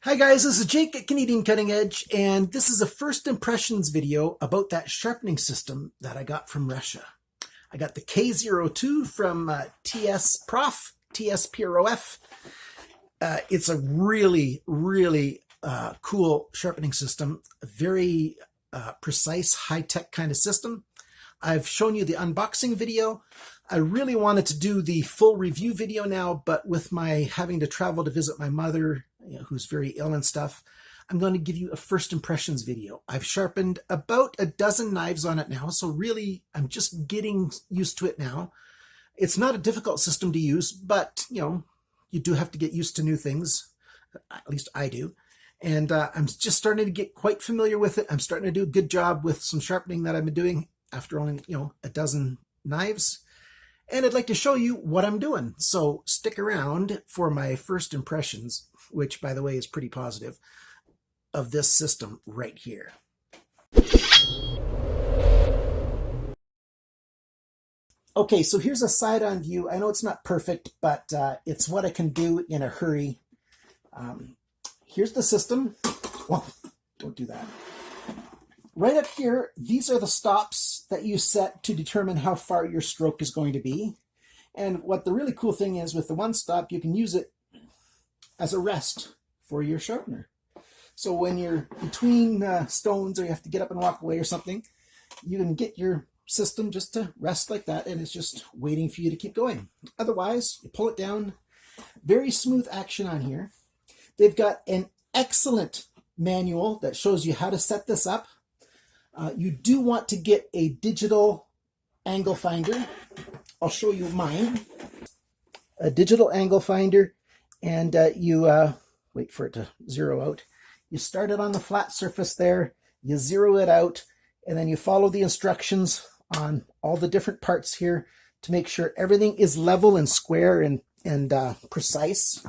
Hi guys, this is Jake at Canadian Cutting Edge, and this is a first impressions video about that sharpening system that I got from Russia. I got the K-02 from TSPROF TSPROF. It's a really cool sharpening system, a very precise, high-tech kind of system. I've shown you the unboxing video. I really wanted to do the full review video now, but with my having to travel to visit my mother, who's very ill and stuff, I'm going to give you a first impressions video. I've sharpened about a dozen knives on it now, so really I'm just getting used to it now. It's not a difficult system to use, but you do have to get used to new things. At least I do. And I'm just starting to get quite familiar with it. I'm starting to do a good job with some sharpening that I've been doing after only, a dozen knives. And I'd like to show you what I'm doing. So stick around for my first impressions, which, by the way, is pretty positive, of this system right here. Okay, so here's a side-on view. I know it's not perfect, but it's what I can do in a hurry. Here's the system. Well, don't do that. Right up here, these are the stops that you set to determine how far your stroke is going to be. And what the really cool thing is, with the one stop, you can use it as a rest for your sharpener. So when you're between stones, or you have to get up and walk away or something, you can get your system just to rest like that, and it's just waiting for you to keep going. Otherwise, you pull it down. Very smooth action on here. They've got an excellent manual that shows you how to set this up. You do want to get a digital angle finder. I'll show you mine. A digital angle finder, and you wait for it to zero out. You start it on the flat surface there, you zero it out, and then you follow the instructions on all the different parts here to make sure everything is level and square and precise.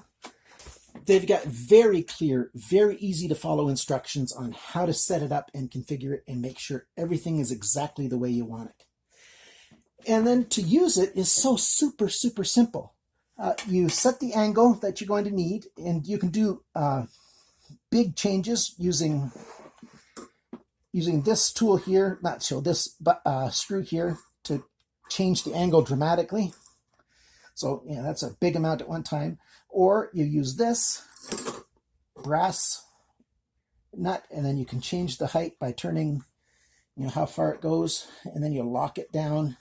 They've got very clear, very easy to follow instructions on how to set it up and configure it and make sure everything is exactly the way you want it. And then to use it is so super simple. You set the angle that you're going to need, and you can do big changes using this tool here, this screw here, to change the angle dramatically. So that's a big amount at one time. Or you use this brass nut, and then you can change the height by turning how far it goes, and then you lock it down,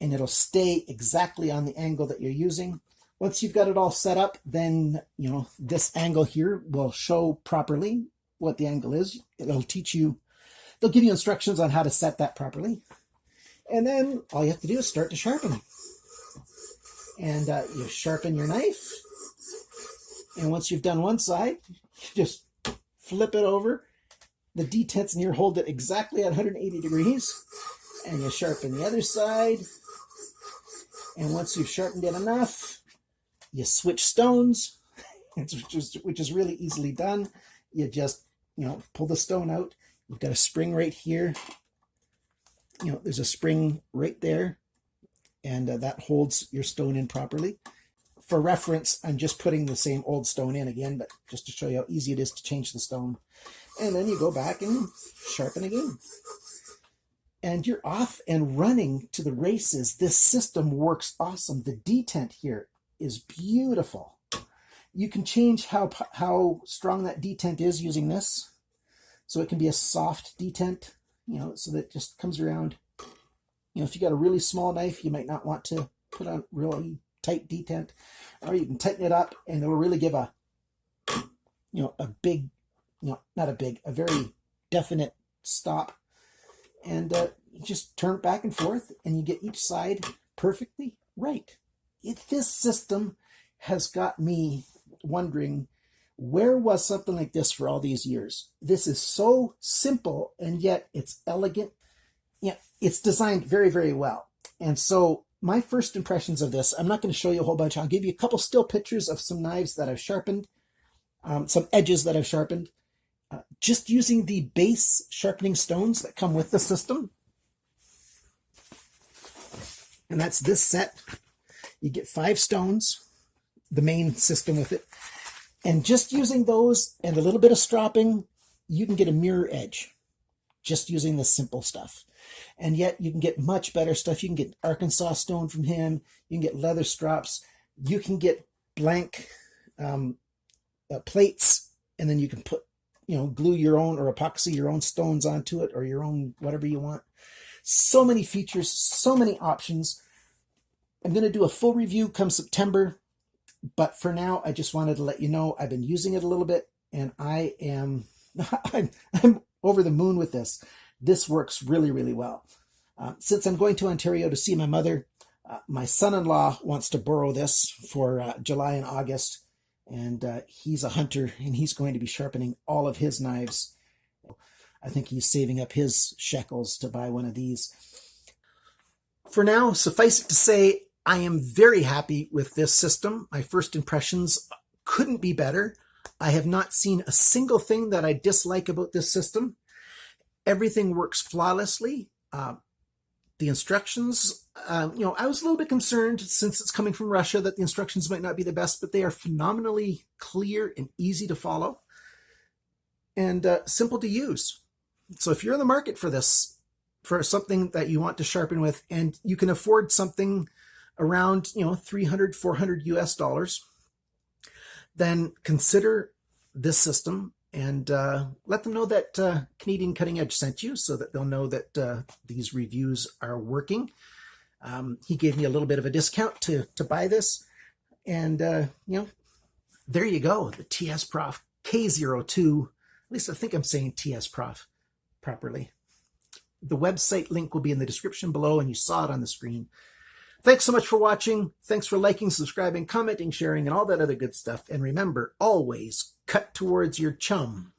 and it'll stay exactly on the angle that you're using. Once you've got it all set up, then this angle here will show properly what the angle is. It'll teach you, they'll give you instructions on how to set that properly, and then all you have to do is start to sharpen. And you sharpen your knife, and once you've done one side, you just flip it over. The detents in here hold it exactly at 180 degrees, and you sharpen the other side. And once you've sharpened it enough, you switch stones, which is really easily done. You just pull the stone out. You've got a spring right here. There's a spring right there, and that holds your stone in properly. For reference, I'm just putting the same old stone in again, but just to show you how easy it is to change the stone. And then you go back and sharpen again. And you're off and running to the races. This system works awesome. The detent here is beautiful. You can change how strong that detent is using this. So it can be a soft detent, so that it just comes around. If you got a really small knife, you might not want to put on really tight detent, or you can tighten it up, and it'll really give a very definite stop. And you just turn it back and forth, and you get each side perfectly right. This system has got me wondering, where was something like this for all these years? This is so simple, and yet it's elegant. It's designed very well. And so my first impressions of this, I'm not going to show you a whole bunch. I'll give you a couple still pictures of some knives that I've sharpened, some edges that I've sharpened, just using the base sharpening stones that come with the system. And that's this set. You get 5 stones, the main system with it. And just using those and a little bit of stropping, you can get a mirror edge just using this simple stuff. And yet you can get much better stuff. You can get Arkansas stone from him. You can get leather strops. You can get blank plates, and then you can put, glue your own or epoxy your own stones onto it, or your own whatever you want. So many features, so many options. I'm going to do a full review come September, but for now, I just wanted to let you know I've been using it a little bit, and I'm over the moon with this. This works really, really well. Since I'm going to Ontario to see my mother, my son-in-law wants to borrow this for July and August, and he's a hunter, and he's going to be sharpening all of his knives. I think he's saving up his shekels to buy one of these. For now, suffice it to say, I am very happy with this system. My first impressions couldn't be better. I have not seen a single thing that I dislike about this system. Everything works flawlessly. The instructions, I was a little bit concerned, since it's coming from Russia, that the instructions might not be the best, but they are phenomenally clear and easy to follow, and simple to use. So if you're in the market for this, for something that you want to sharpen with, and you can afford something around, $300, $400 US, then consider this system, and let them know that Canadian Cutting Edge sent you, so that they'll know that these reviews are working. He gave me a little bit of a discount to buy this, and there you go, the TSPROF K-02. At least I think I'm saying TSPROF properly. The website link will be in the description below, and you saw it on the screen. Thanks so much for watching. Thanks for liking, subscribing, commenting, sharing, and all that other good stuff. And remember, always cut towards your chum.